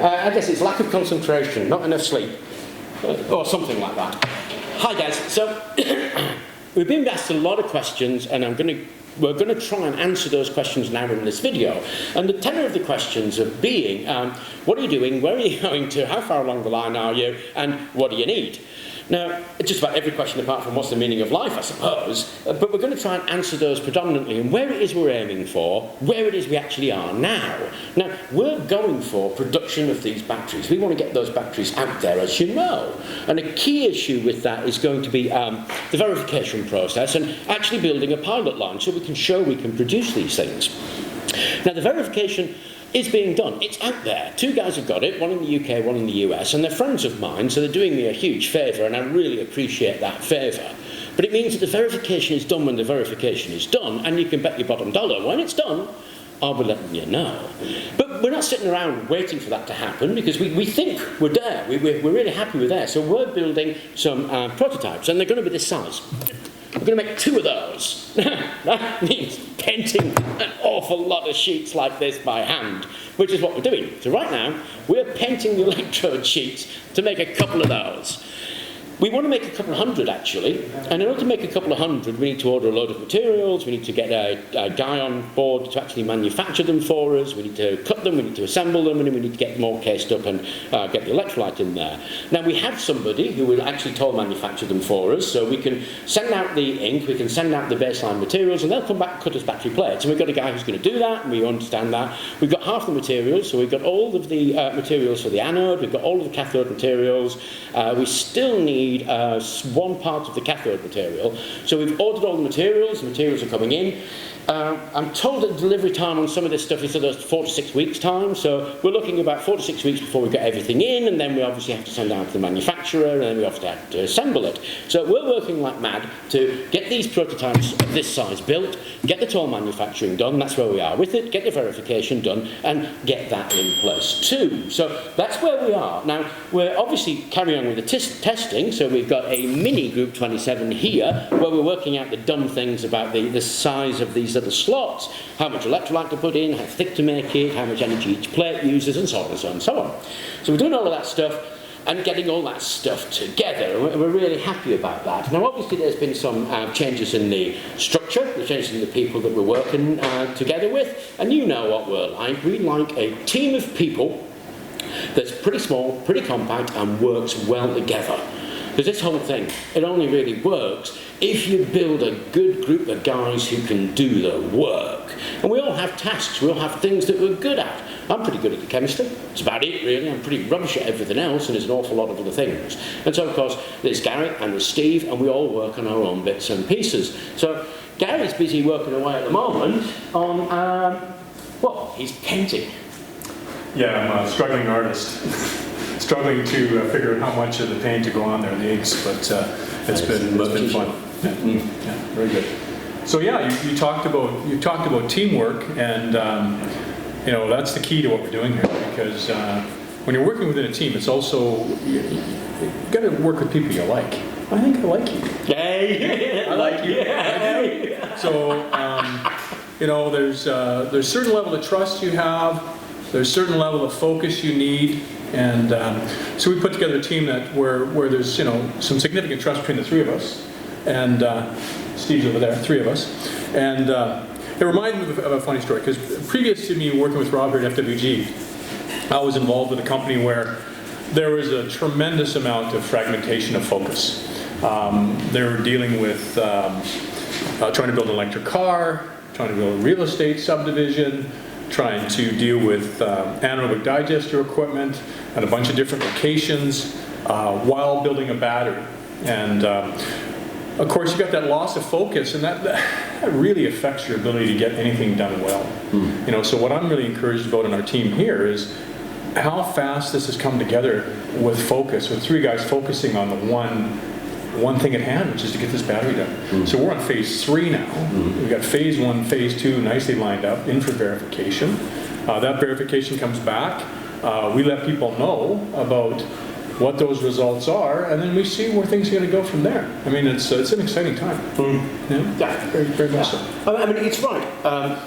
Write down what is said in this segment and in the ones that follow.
I guess it's lack of concentration, not enough sleep, or something like that. Hi guys, so we've been asked a lot of questions, and we're going to try and answer those questions now in this video. And the tenor of the questions are being, what are you doing, where are you going to, how far along the line are you, and what do you need? Now, it's just about every question apart from what's the meaning of life, I suppose, but we're going to try and answer those predominantly, and where it is we're aiming for, where it is we actually are now. Now, we're going for production of these batteries. We want to get those batteries out there, as you know. And a key issue with that is going to be the verification process and actually building a pilot line so we can show we can produce these things. Now, the verification is being done. It's out there. Two guys have got it, one in the UK, one in the US, and they're friends of mine, so they're doing me a huge favour, and I really appreciate that favour. But it means that the verification is done when the verification is done, and you can bet your bottom dollar when it's done, I'll be letting you know. But we're not sitting around waiting for that to happen, because we think we're there. We're really happy we're there. So we're building some prototypes, and they're going to be this size. We're going to make 2 of those. That means painting an awful lot of sheets like this by hand, which is what we're doing. So right now, we're painting the electrode sheets to make a couple of those. We want to make a couple of hundred, actually, and in order to make a couple of hundred, we need to order a load of materials, we need to get a guy on board to actually manufacture them for us, we need to cut them, we need to assemble them, and then we need to get them all cased up and get the electrolyte in there. Now, we have somebody who will actually toll manufacture them for us, so we can send out the ink, we can send out the baseline materials, and they'll come back and cut us battery plates. And we've got a guy who's going to do that, and we understand that. We've got half the materials, so we've got all of the materials for the anode, we've got all of the cathode materials, we still need one part of the cathode material. So we've ordered all the materials are coming in. I'm told that the delivery time on some of this stuff is sort of 4 to 6 weeks time, so we're looking about 4 to 6 weeks before we get everything in, and then we obviously have to send it out to the manufacturer, and then we obviously have to assemble it. So we're working like mad to get these prototypes of this size built, get the toll manufacturing done, that's where we are with it, get the verification done, and get that in place too. So that's where we are. Now, we're obviously carrying on with the testing, so we've got a mini Group 27 here, where we're working out the dumb things about the size of these little slots, how much electrolyte to put in, how thick to make it, how much energy each plate uses, and so on and so on and so on. So we're doing all of that stuff and getting all that stuff together, and we're really happy about that. Now, obviously, there's been some changes in the structure, the changes in the people that we're working together with, and you know what we're like. We like a team of people that's pretty small, pretty compact, and works well together. Because this whole thing, it only really works if you build a good group of guys who can do the work. And we all have tasks, we all have things that we're good at. I'm pretty good at the chemistry, that's about it really. I'm pretty rubbish at everything else, and there's an awful lot of other things. And so of course, there's Gary and there's Steve, and we all work on our own bits and pieces. So Gary's busy working away at the moment on, well, he's painting. Yeah, I'm a struggling artist. Struggling to figure out how much of the paint to go on there, the inks, but it's been fun. Yeah. Yeah, very good. So yeah, you talked about teamwork, and you know, that's the key to what we're doing here, because when you're working within a team, it's also you got to work with people you like. I think I like you. Hey, I like you. Yeah. So you know, there's a certain level of trust you have. There's a certain level of focus you need. And so we put together a team where there's, you know, some significant trust between the 3 of us, and Steve's over there, 3 of us, and it reminded me of a funny story, because previous to me working with Rob here at FWG, I was involved with a company where there was a tremendous amount of fragmentation of focus. They were dealing with trying to build an electric car, trying to build a real estate subdivision, trying to deal with anaerobic digester equipment at a bunch of different locations while building a battery. And of course, you got that loss of focus, and that really affects your ability to get anything done well. You know, so what I'm really encouraged about in our team here is how fast this has come together with focus, with 3 guys focusing on the one thing at hand, which is to get this battery done. So we're on phase 3 now. We've got phase 1, phase 2 nicely lined up in for verification. That verification comes back. We let people know about what those results are, and then we see where things are going to go from there. I mean, it's an exciting time. Yeah. Very, very much so. I mean, it's right.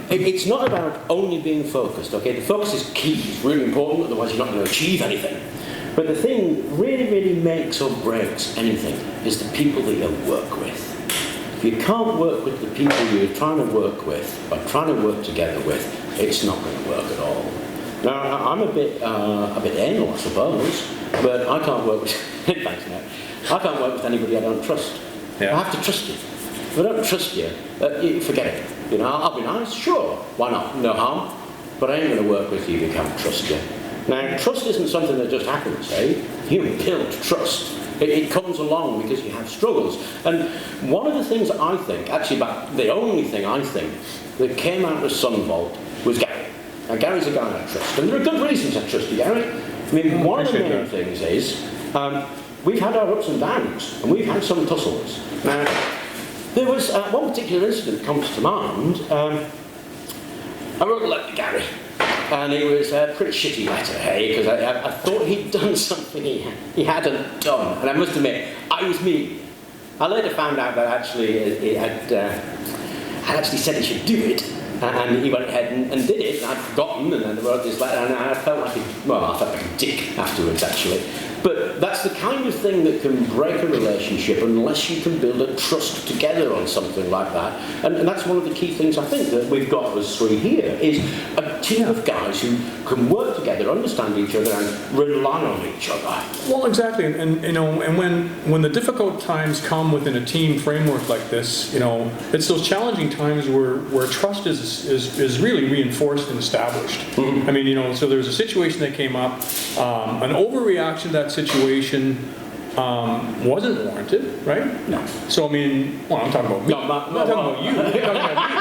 It's not about only being focused, okay? The focus is key, it's really important, otherwise you're not going to achieve anything. But the thing really makes or breaks anything is the people that you work with. If you can't work with the people you're trying to work with, or trying to work together with, it's not going to work at all. Now, I'm a bit anal, I suppose, but I can't work with, thanks, Matt. I can't work with anybody I don't trust. Yeah. I have to trust you. If I don't trust you, forget it. You know, I'll be nice, sure, why not? No harm. But I ain't going to work with you if I can't trust you. Now, trust isn't something that just happens, eh? You build trust. It comes along because you have struggles. And one of the things that I think, actually, but the only thing I think that came out of Sunvolt was Gary. Now, Gary's a guy I trust, and there are good reasons I trust you, Gary. I mean, one of the main things is we've had our ups and downs, and we've had some tussles. Now, there was one particular incident that comes to mind. I wrote a letter to Gary. And it was a pretty shitty letter, hey, because I thought he'd done something he hadn't done. And I must admit, I was me. I later found out that actually he had actually said he should do it. And he went ahead and did it. And I'd forgotten, and then I wrote this letter, and I felt like a dick afterwards, actually. But that's the kind of thing that can break a relationship unless you can build a trust together on something like that. And that's one of the key things I think that we've got as three here, is a team of guys who can work together, understand each other, and rely on each other. Well, exactly, and you know, and when the difficult times come within a team framework like this, you know, it's those challenging times where trust is really reinforced and established. I mean, you know, so there's a situation that came up, an overreaction to that situation wasn't warranted, right? No. So I mean, well, I'm talking about me. I'm not talking about you. I'm talking about me.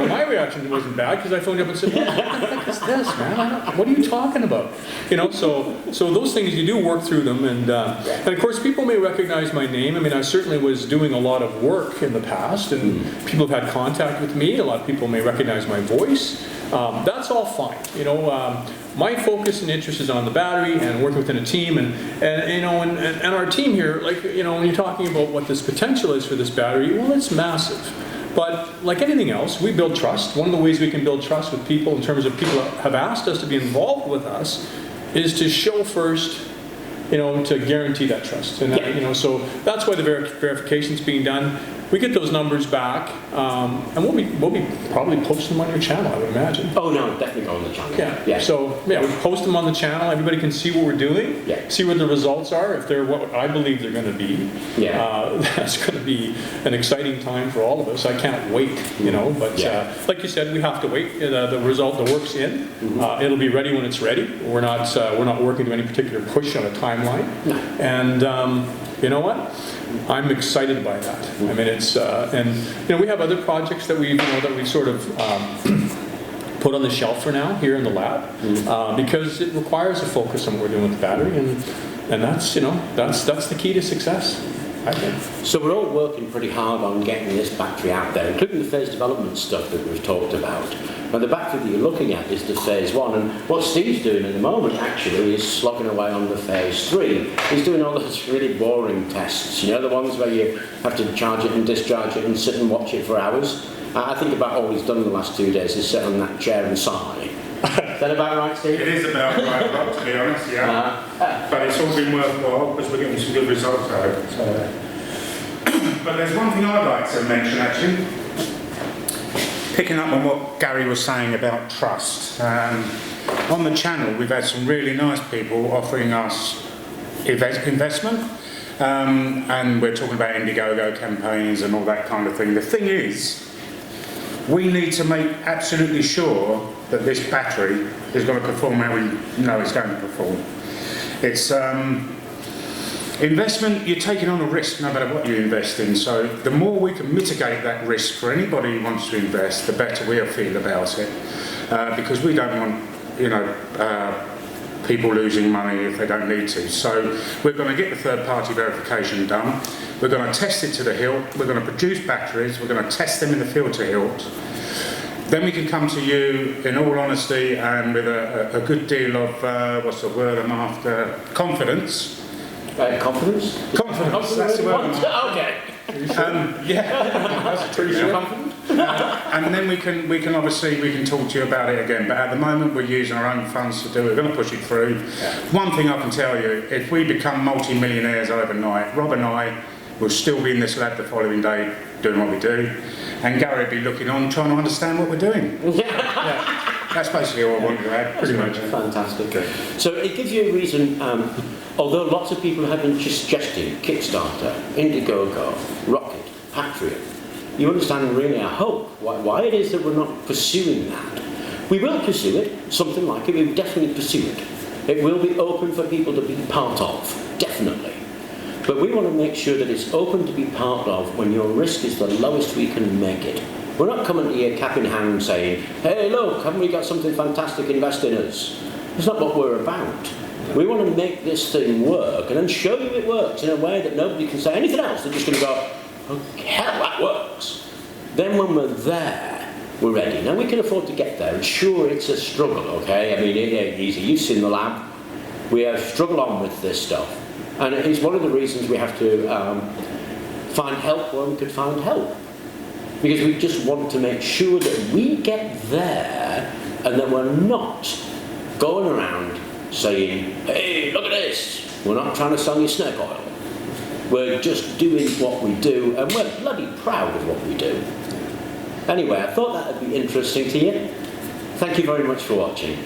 My reaction wasn't bad because I phoned you up and said, "What the heck is this, man? What are you talking about?" You know, so those things you do work through them, and of course people may recognize my name. I mean, I certainly was doing a lot of work in the past, and people have had contact with me. A lot of people may recognize my voice. That's all fine, you know. My focus and interest is on the battery and working within a team, and you know, and our team here, like, you know, when you're talking about what this potential is for this battery, well, it's massive. But like anything else, we build trust. One of the ways we can build trust with people, in terms of people that have asked us to be involved with us, is to show first, you know, to guarantee that trust. And you know, so that's why the verification's being done. We get those numbers back, and we'll be probably posting them on your channel, I would imagine. Oh no, definitely go on the channel. Yeah. So yeah, we post them on the channel. Everybody can see what we're doing. Yeah. See what the results are. If they're what I believe they're going to be. Yeah. That's going to be an exciting time for all of us. I can't wait. You know. But like you said, we have to wait. The result, the work's in. It'll be ready when it's ready. We're not working to any particular push on a timeline. No. And you know what? I'm excited by that. I mean, it's and you know, we have other projects that we've sort of put on the shelf for now here in the lab, because it requires a focus on what we're doing with the battery, and that's, you know, that's the key to success, I think. So we're all working pretty hard on getting this battery out there, including the phase development stuff that we've talked about. Now, the battery that you're looking at is the phase 1, and what Steve's doing at the moment actually is slogging away on the phase 3. He's doing all those really boring tests, you know, the ones where you have to charge it and discharge it and sit and watch it for hours. I think about all he's done in the last 2 days is sit on that chair and sigh. Is that about right, Steve? It is about right, Rob, to be honest, yeah. But it's all been worthwhile because we're getting some good results out of it. So. But there's one thing I'd like to mention, actually. Picking up on what Gary was saying about trust. On the channel, we've had some really nice people offering us investment. And we're talking about Indiegogo campaigns and all that kind of thing. The thing is, we need to make absolutely sure that this battery is going to perform how we know it's going to perform. It's investment, you're taking on a risk no matter what you invest in, so the more we can mitigate that risk for anybody who wants to invest, the better we'll feel about it, because we don't want, you know, people losing money if they don't need to. So we're going to get the third-party verification done, we're going to test it to the hilt, we're going to produce batteries, we're going to test them in the field to hilt. then we can come to you in all honesty and with a good deal of, what's the word I'm after, confidence. Confidence? Confidence, that's the word I'm after. Okay. Yeah, Pretty sure. and then we can obviously we can talk to you about it again. But at the moment we're using our own funds to do it. We're going to push it through. One thing I can tell you: if we become multi-millionaires overnight, Rob and I will still be in this lab the following day doing what we do, and Gary will be looking on trying to understand what we're doing. That's basically all I wanted to add. Pretty much. Fantastic. So it gives you a reason, although lots of people have been suggesting Kickstarter, Indiegogo, Rocket, Patreon, you understand really, I hope, why it is that we're not pursuing that. We will pursue it, something like it, we will definitely pursue it. It will be open for people to be part of, definitely. But we want to make sure that it's open to be part of when your risk is the lowest we can make it. We're not coming to you cap in hand saying, hey look, haven't we got something fantastic, invest in us. It's not what we're about. We want to make this thing work and then show you it works in a way that nobody can say anything else. They're just going to go, oh hell, that works. Then when we're there, we're ready. Now we can afford to get there, and sure it's a struggle, okay? I mean, it ain't easy. You've seen the lab. We have struggled on with this stuff. And it's one of the reasons we have to find help where we could find help. Because we just want to make sure that we get there and that we're not going around saying, hey, look at this. We're not trying to sell you snake oil. We're just doing what we do, and we're bloody proud of what we do. Anyway, I thought that would be interesting to you. Thank you very much for watching.